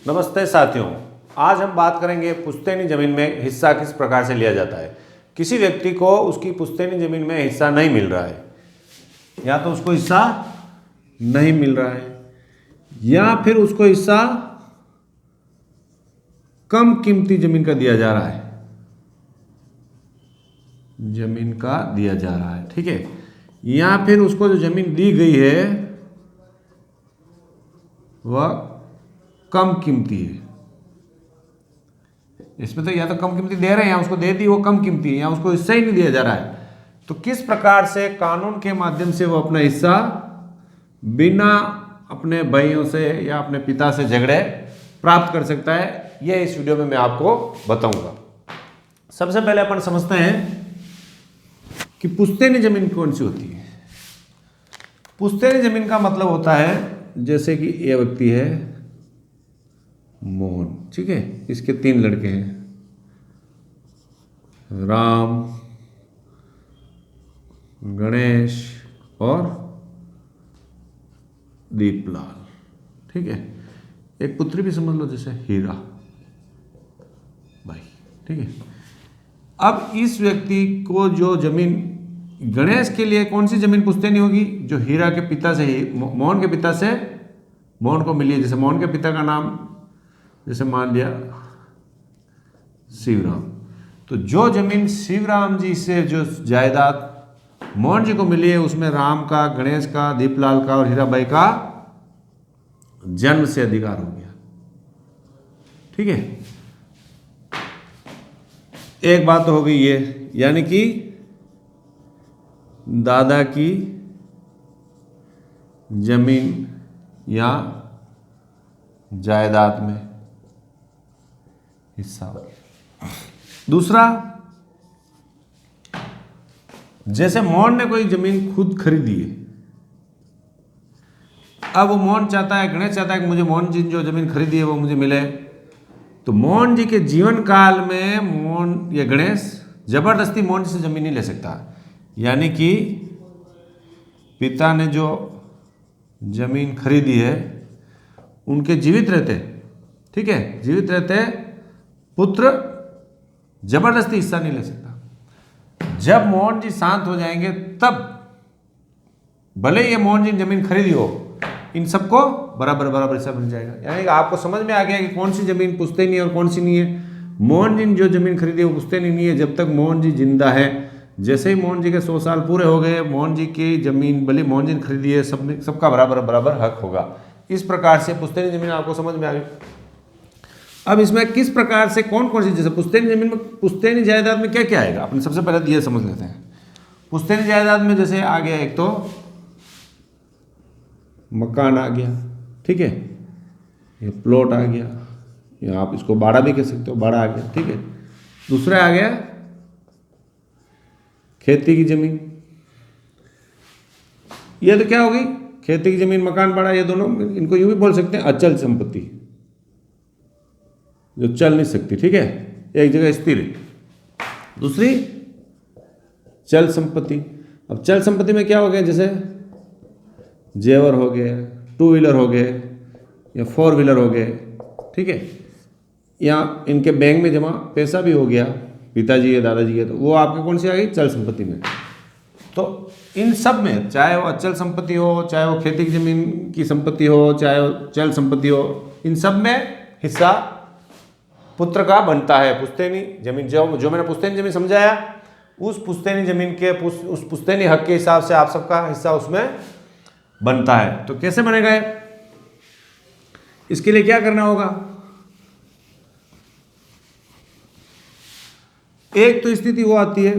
नमस्ते साथियों, आज हम बात करेंगे पुश्तैनी ज़मीन में हिस्सा किस प्रकार से लिया जाता है। किसी व्यक्ति को उसकी पुश्तैनी ज़मीन में हिस्सा नहीं मिल रहा है, या तो उसको हिस्सा नहीं मिल रहा है या फिर उसको हिस्सा कम कीमती ज़मीन का दिया जा रहा है, ज़मीन का दिया जा रहा है, ठीक है। या फिर उसको जो ज़मीन दी गई है वह कम कीमती है। इसमें तो या तो कम कीमती दे रहे हैं या उसको दे दी वो कम कीमती है, या उसको हिस्सा ही नहीं दिया जा रहा है। तो किस प्रकार से कानून के माध्यम से वो अपना हिस्सा बिना अपने भाइयों से या अपने पिता से झगड़े प्राप्त कर सकता है, यह इस वीडियो में मैं आपको बताऊंगा। सबसे पहले अपन समझते हैं कि पुश्तैनी जमीन कौन सी होती है। पुश्तैनी जमीन का मतलब होता है, जैसे कि ये व्यक्ति है मोहन, ठीक है, इसके 3 लड़के हैं, राम, गणेश और दीपलाल, ठीक है। एक पुत्री भी समझ लो, जैसे हीरा भाई, ठीक है। अब इस व्यक्ति को जो जमीन, गणेश के लिए कौन सी जमीन पुश्तैनी होगी? जो हीरा के पिता से ही, मोहन के पिता से मोहन को मिली है। जैसे मोहन के पिता का नाम जैसे मान लिया शिवराम, तो जो जमीन शिवराम जी से जो जायदाद मोहन जी को मिली है, उसमें राम का, गणेश का, दीपलाल का और हीराबाई का जन्म से अधिकार हो गया, ठीक है। एक बात तो हो गई ये, यानी कि दादा की जमीन या जायदाद में हिस्सा हो गया। दूसरा, जैसे मोहन ने कोई जमीन खुद खरीदी है, अब वो मोहन चाहता है, गणेश चाहता है कि मुझे मोहन जी जो जमीन खरीदी है वो मुझे मिले। तो मोहन जी के जीवन काल में मोहन या गणेश जबरदस्ती मोहन जी से जमीन नहीं ले सकता। यानी कि पिता ने जो जमीन खरीदी है उनके जीवित रहते, ठीक है, जीवित रहते पुत्र जबरदस्ती हिस्सा नहीं ले सकता। जब मोहन जी शांत हो जाएंगे तब भले ये मोहन जी जमीन खरीदी हो, इन सबको बराबर बराबर हिस्सा मिल जाएगा। यानी कि आपको समझ में आ गया कि कौन सी जमीन पुश्तैनी है और कौन सी नहीं है। मोहन जी जो जमीन खरीदी है वो पुश्तैनी नहीं है जब तक मोहन जी जिंदा है। जैसे ही मोहन जी के 100 साल पूरे हो गए, मोहन जी की जमीन भले मोहन जी ने खरीदी है, सबका बराबर बराबर हक होगा। इस प्रकार से पुश्तैनी जमीन आपको समझ में आ गई। अब इसमें किस प्रकार से कौन कौन सी, जैसे पुश्तैनी जमीन में, पुश्तैनी जायदाद में क्या क्या आएगा, अपने सबसे पहले ये समझ लेते हैं। पुश्तैनी जायदाद में जैसे आ गया, एक तो मकान आ गया, ठीक है, ये प्लॉट आ गया, या आप इसको बाड़ा भी कह सकते हो, बाड़ा आ गया, ठीक है। दूसरा आ गया खेती की जमीन। ये तो क्या होगी, खेती की जमीन, मकान, बाड़ा, ये दोनों, इनको यूं भी बोल सकते हैं अचल संपत्ति, जो चल नहीं सकती, ठीक है, एक जगह स्थिर है। दूसरी चल संपत्ति। अब चल संपत्ति में क्या हो गया, जैसे जेवर हो गए, 2 व्हीलर हो गए या 4 व्हीलर हो गए, ठीक है, या इनके बैंक में जमा पैसा भी हो गया, पिताजी या दादाजी है, तो वो आपके कौन सी आ गई, चल संपत्ति में। तो इन सब में, चाहे वो अचल संपत्ति हो, चाहे वो खेती की जमीन की संपत्ति हो, चाहे वो चल संपत्ति हो, इन सब में हिस्सा पुत्र का बनता है। पुश्तैनी जमीन जो मैंने पुश्तैनी जमीन समझाया, उस पुश्तैनी जमीन के उस पुश्तैनी हक के हिसाब से आप सबका हिस्सा उसमें बनता है। तो कैसे बनेगा, इसके लिए क्या करना होगा? एक तो स्थिति वो आती है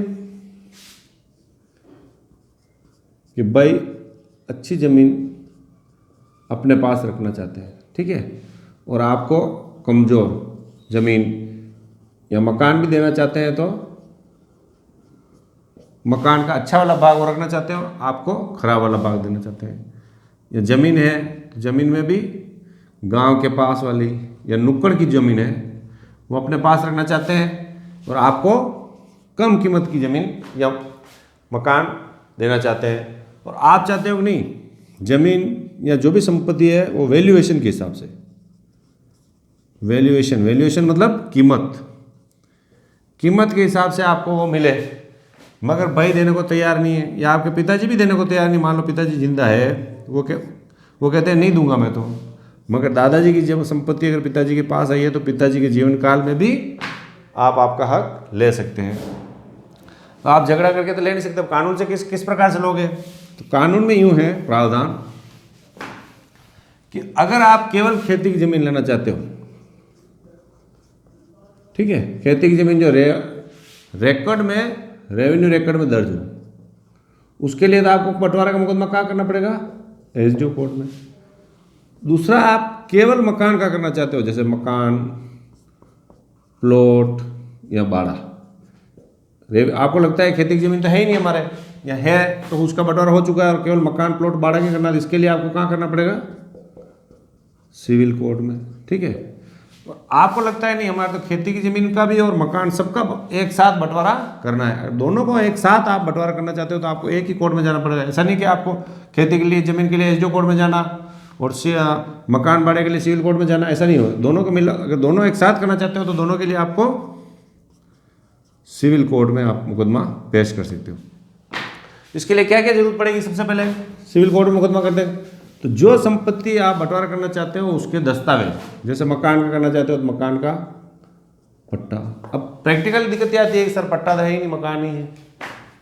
कि भाई अच्छी जमीन अपने पास रखना चाहते हैं, ठीक है, और आपको कमजोर जमीन या मकान भी देना चाहते हैं, तो मकान का अच्छा वाला भाग वो रखना चाहते हैं और आपको खराब वाला भाग देना चाहते हैं। या जमीन है, तो जमीन में भी गांव के पास वाली या नुक्कड़ की जमीन है वो अपने पास रखना चाहते हैं और आपको कम कीमत की जमीन या मकान देना चाहते हैं। और आप चाहते हो कि नहीं, जमीन या जो भी संपत्ति है वो वैल्यूएशन के हिसाब से, वैल्यूएशन, वैल्यूएशन मतलब कीमत, कीमत के हिसाब से आपको वो मिले, मगर भाई देने को तैयार नहीं है, या आपके पिताजी भी देने को तैयार नहीं। मान लो पिताजी जिंदा है, वो कहते हैं नहीं दूंगा मैं तो, मगर दादाजी की जब संपत्ति अगर पिताजी के पास आई है तो पिताजी के जीवन काल में भी आप आपका हक ले सकते हैं। तो आप झगड़ा करके तो ले नहीं सकते। कानून से किस प्रकार से लोगे? तो कानून में यूं है प्रावधान कि अगर आप केवल खेती की जमीन लेना चाहते हो, ठीक है, खेती की जमीन जो रिकॉर्ड में, रेवेन्यू रिकॉर्ड में दर्ज हो, उसके लिए तो आपको बंटवारा का मुकदमा कहाँ करना पड़ेगा? एसडीओ कोर्ट में। दूसरा, आप केवल मकान का करना चाहते हो, जैसे मकान, प्लॉट या बाड़ा, आपको लगता है खेती की जमीन तो है ही नहीं हमारे, या है तो उसका बंटवारा हो चुका है और केवल मकान प्लॉट बाड़ा की करना है, इसके लिए आपको कहाँ करना पड़ेगा? सिविल कोर्ट में, ठीक है। आपको लगता है नहीं हमारे तो खेती की जमीन का भी और मकान सबका एक साथ बंटवारा करना है, दोनों को एक साथ आप बंटवारा करना चाहते हो तो आपको एक ही कोर्ट में जाना पड़ेगा। ऐसा नहीं कि आपको खेती के लिए, जमीन के लिए एसडीओ कोर्ट में जाना और मकान बाड़े के लिए सिविल कोर्ट में जाना, ऐसा नहीं हो। दोनों को मिला, अगर दोनों एक साथ करना चाहते हो तो दोनों के लिए आपको सिविल कोर्ट में आप मुकदमा पेश कर सकते हो। इसके लिए क्या क्या जरूरत पड़ेगी? सबसे पहले सिविल कोर्ट में मुकदमा कर दें तो जो संपत्ति आप बंटवारा करना चाहते हो उसके दस्तावेज, जैसे मकान का करना चाहते हो तो मकान का पट्टा। अब प्रैक्टिकल दिक्कत ये आती है कि सर पट्टा तो है ही नहीं, मकान ही है,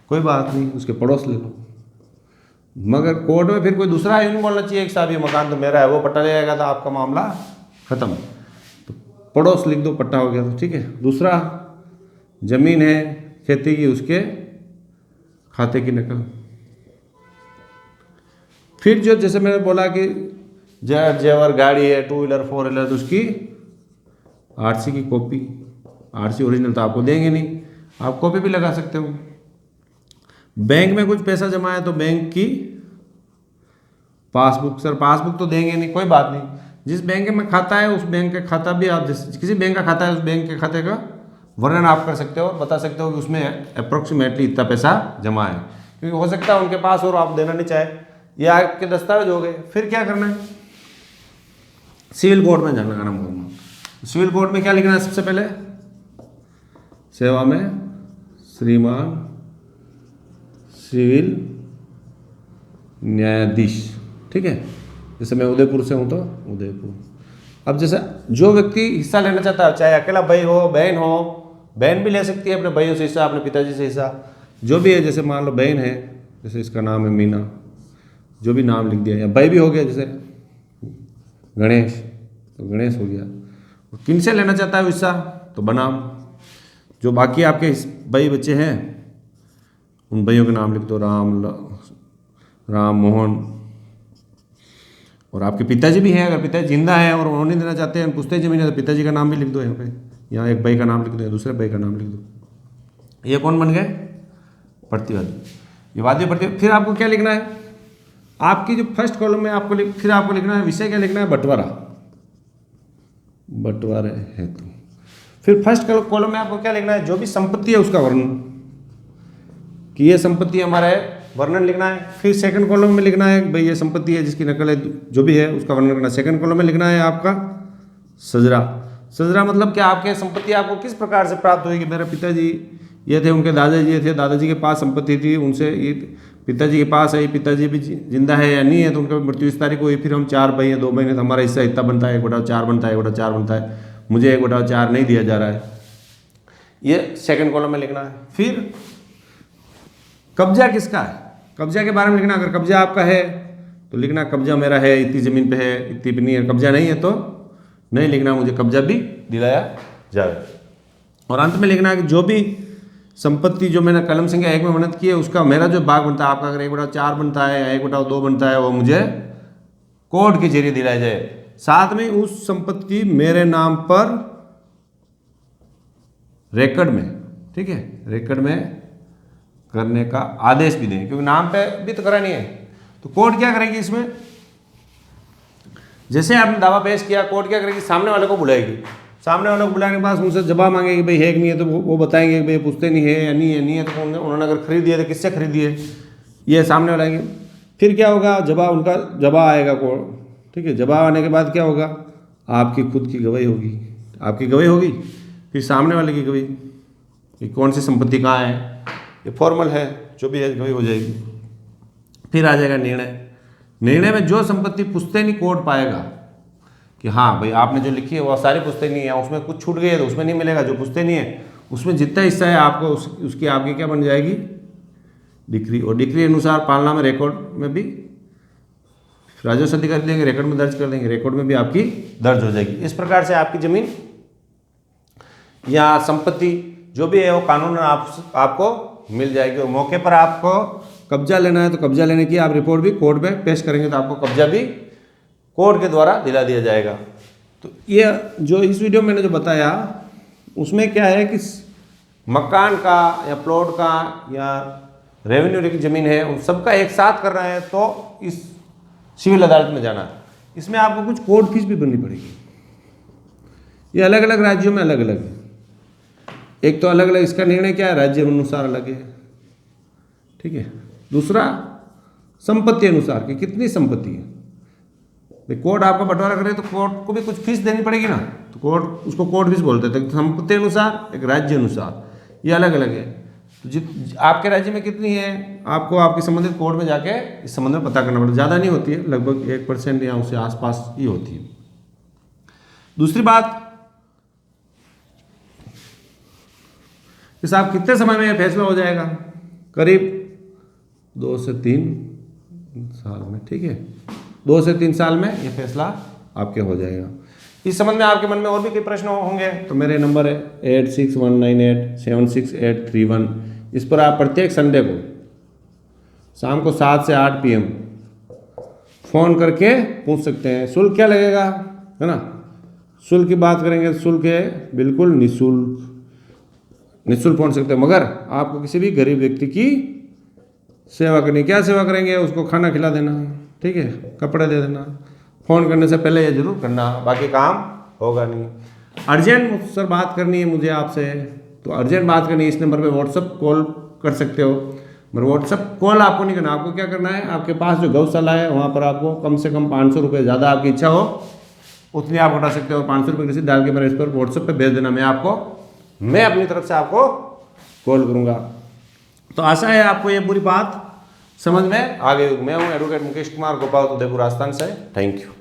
कोई बात नहीं, उसके पड़ोस ले लो। मगर कोर्ट में फिर कोई दूसरा है नहीं बोलना चाहिए कि साहब ये मकान तो मेरा है, वो पट्टा ले आएगा तो आपका मामला खत्म। तो पड़ोस लिख दो, पट्टा हो गया तो ठीक है। दूसरा, जमीन है खेती की, उसके खाते की नकल। फिर जो जैसे मैंने बोला कि जेवर गाड़ी है, 2 व्हीलर 4 व्हीलर, तो उसकी आरसी की कॉपी। आरसी ओरिजिनल तो आपको देंगे नहीं, आप कॉपी भी लगा सकते हो। बैंक में कुछ पैसा जमा है तो बैंक की पासबुक। सर पासबुक तो देंगे नहीं, कोई बात नहीं, जिस बैंक में खाता है उस बैंक का खाता भी आप, जिस किसी बैंक का खाता है उस बैंक के खाते का वर्णन आप कर सकते हो और बता सकते हो कि उसमें अप्रोक्सीमेटली इतना पैसा जमा है, क्योंकि हो सकता है उनके पास और आप देना नहीं चाहे। ये आपके दस्तावेज हो गए। फिर क्या करना है? सिविल कोर्ट में जाना है मुकदमा। सिविल कोर्ट में क्या लिखना है? सबसे पहले सेवा में श्रीमान सिविल न्यायाधीश, ठीक है। जैसे मैं उदयपुर से हूँ तो उदयपुर। अब जैसे जो व्यक्ति हिस्सा लेना चाहता है, चाहे अकेला भाई हो, बहन हो, बहन भी ले सकती है अपने भाइयों से हिस्सा, अपने पिताजी से हिस्सा, जो भी है। जैसे मान लो बहन है, जैसे इसका नाम है मीना, जो भी नाम लिख दिया, या भाई भी हो गया, जैसे गणेश, तो गणेश हो गया। किन से लेना चाहता है हिस्सा? तो बनाम। जो बाकी आपके भाई बच्चे हैं उन भाइयों के नाम लिख दो, राम, मोहन। और आपके पिताजी भी हैं, अगर पिताजी जिंदा है और उन्होंने देना चाहते हैं, पूछते जमीन है, तो पिताजी का नाम भी लिख दो यहाँ पे। यहाँ एक भाई का नाम लिख दो, दूसरे भाई का नाम लिख दो। ये कौन बन गए? प्रतिवादी। ये वादी प्रतिवादी। फिर आपको क्या लिखना है? आपकी जो फर्स्ट कॉलम में आपको फिर आपको लिखना है विषय, क्या लिखना है? बंटवारा, बंटवारे हेतु। फिर फर्स्ट कॉलम में आपको क्या लिखना है? जो भी संपत्ति है उसका वर्णन, कि ये संपत्ति हमारा है, वर्णन लिखना है। फिर सेकंड कॉलम में लिखना है भाई ये संपत्ति है जिसकी नकल है, जो भी है उसका वर्णन करना है। सेकंड कॉलम में लिखना है आपका सजरा। सजरा मतलब क्या? आपके संपत्ति आपको किस प्रकार से प्राप्त हुई? कि मेरे पिताजी ये थे, उनके दादाजी ये थे, दादाजी के पास संपत्ति थी, उनसे ये पिताजी के पास है, पिताजी भी जिंदा है या नहीं है, तो उनका मृत्यु इस तारीख को हुई। फिर हम 4 भाई हैं, 2 भाई हैं, तो हमारा हिस्सा इतना बनता है, 1/4 बनता है, 1/4 बनता है, मुझे 1/4 नहीं दिया जा रहा है। ये सेकंड कॉलम में लिखना है। फिर कब्जा किसका है? कब्जा के बारे में लिखना। अगर कब्जा आपका है तो लिखना कब्जा मेरा है, इतनी ज़मीन पे है, इतनी पे नहीं है। कब्जा नहीं है तो नहीं लिखना, मुझे कब्जा भी दिलाया जाए। और अंत में लिखना है कि जो भी संपत्ति जो मैंने कलम संख्या 1 में वर्णित की है उसका मेरा जो भाग बनता है, आपका अगर 1/4 बनता है या 1/2 बनता है, वो मुझे कोर्ट के जरिए दिलाया जाए। साथ में उस संपत्ति मेरे नाम पर रिकॉर्ड में, ठीक है, रिकॉर्ड में करने का आदेश भी दें, क्योंकि नाम पे भी तो करा नहीं है। तो कोर्ट क्या करेगी इसमें? जैसे आपने दावा पेश किया, कोर्ट क्या करेगी? सामने वाले को बुलाएगी। सामने वाले को बुलाने के बाद उनसे जवाब मांगेगी, भाई है कि नहीं है, तो वो बताएंगे कि भाई पूछते नहीं है या नहीं है, नहीं है तो उन्होंने अगर खरीदी है तो किससे खरीदी है, ये सामने वाले आएंगे। फिर क्या होगा? जवाब, उनका जवाब आएगा कोर्ट, ठीक है। जवाब आने के बाद क्या होगा? आपकी खुद की गवाही होगी, आपकी गवाही होगी, फिर सामने वाले की गवाही कि कौन सी संपत्ति कहाँ है, ये फॉर्मल है, जो भी है गवाही हो जाएगी। फिर आ जाएगा निर्णय। निर्णय में जो संपत्ति पुश्तैनी कोर्ट पाएगा कि हाँ भाई आपने जो लिखी है वो सारी पुश्तैनी है, उसमें कुछ छूट गई है तो उसमें नहीं मिलेगा, जो पुश्तैनी है उसमें जितना हिस्सा है आपको उसकी आपकी क्या बन जाएगी, डिक्री। और डिक्री अनुसार पालना में रिकॉर्ड में भी राजस्व अधिकारी लेंगे, रिकॉर्ड में दर्ज कर देंगे, रिकॉर्ड में भी आपकी दर्ज हो जाएगी। इस प्रकार से आपकी जमीन या संपत्ति जो भी है वो कानूनन आपको मिल जाएगी। और मौके पर आपको कब्जा लेना है तो कब्जा लेने की आप रिपोर्ट भी कोर्ट में पेश करेंगे तो आपको कब्जा भी कोर्ट के द्वारा दिला दिया जाएगा। तो ये जो इस वीडियो में मैंने जो बताया उसमें क्या है कि मकान का या प्लॉट का या रेवेन्यू की ज़मीन है उन सबका एक साथ कर रहे हैं तो इस सिविल अदालत में जाना है। इसमें आपको कुछ कोर्ट फीस भी भरनी पड़ेगी। ये अलग अलग राज्यों में अलग अलग है। एक तो अलग अलग इसका निर्णय क्या है, राज्य अनुसार अलग है, ठीक है। दूसरा संपत्ति अनुसार कि कितनी संपत्ति है। भाई कोर्ट आपका बंटवारा करे तो कोर्ट को भी कुछ फीस देनी पड़ेगी ना, तो कोर्ट उसको कोर्ट फीस बोलते थे। संपत्ति अनुसार एक राज्य अनुसार ये अलग अलग है। तो आपके राज्य में कितनी है आपको आपके संबंधित कोर्ट में जाके इस संबंध में पता करना पड़ता है। ज़्यादा नहीं होती है, लगभग 1% या उससे आसपास ही होती है। दूसरी बात कि साहब कितने समय में यह फैसला हो जाएगा, करीब 2 से 3 साल में, ठीक है। 2 से 3 साल में ये फैसला आपके हो जाएगा। इस संबंध में आपके मन में और भी कोई प्रश्न होंगे तो मेरे नंबर है 8619876831। इस पर आप प्रत्येक संडे को शाम को 7 से 8 PM फ़ोन करके पूछ सकते हैं। शुल्क क्या लगेगा, है ना। शुल्क की बात करेंगे, शुल्क है बिल्कुल निःशुल्क पहुँच सकते हैं। मगर आपको किसी भी गरीब व्यक्ति की सेवा करनी, क्या सेवा करेंगे, उसको खाना खिला देना, ठीक है, कपड़े दे देना। फ़ोन करने से पहले ये जरूर करना, बाकी काम होगा नहीं। अर्जेंट सर बात करनी है मुझे आपसे, तो अर्जेंट बात करनी है इस नंबर पे व्हाट्सअप कॉल कर सकते हो। मगर व्हाट्सअप कॉल आपको नहीं करना, आपको क्या करना है, आपके पास जो गौशाला है वहाँ पर आपको कम से कम 500 रुपये, ज़्यादा आपकी इच्छा हो उतनी आप उठा सकते हो। 500 रुपये किसी डाल के मेरे इस पर व्हाट्सअप पर भेज देना, मैं अपनी तरफ से आपको कॉल करूँगा। तो आशा है आपको ये पूरी बात समझ में आ गई। मैं हूँ एडवोकेट मुकेश कुमार, गोपाल उदयपुर राजस्थान से। Thank you.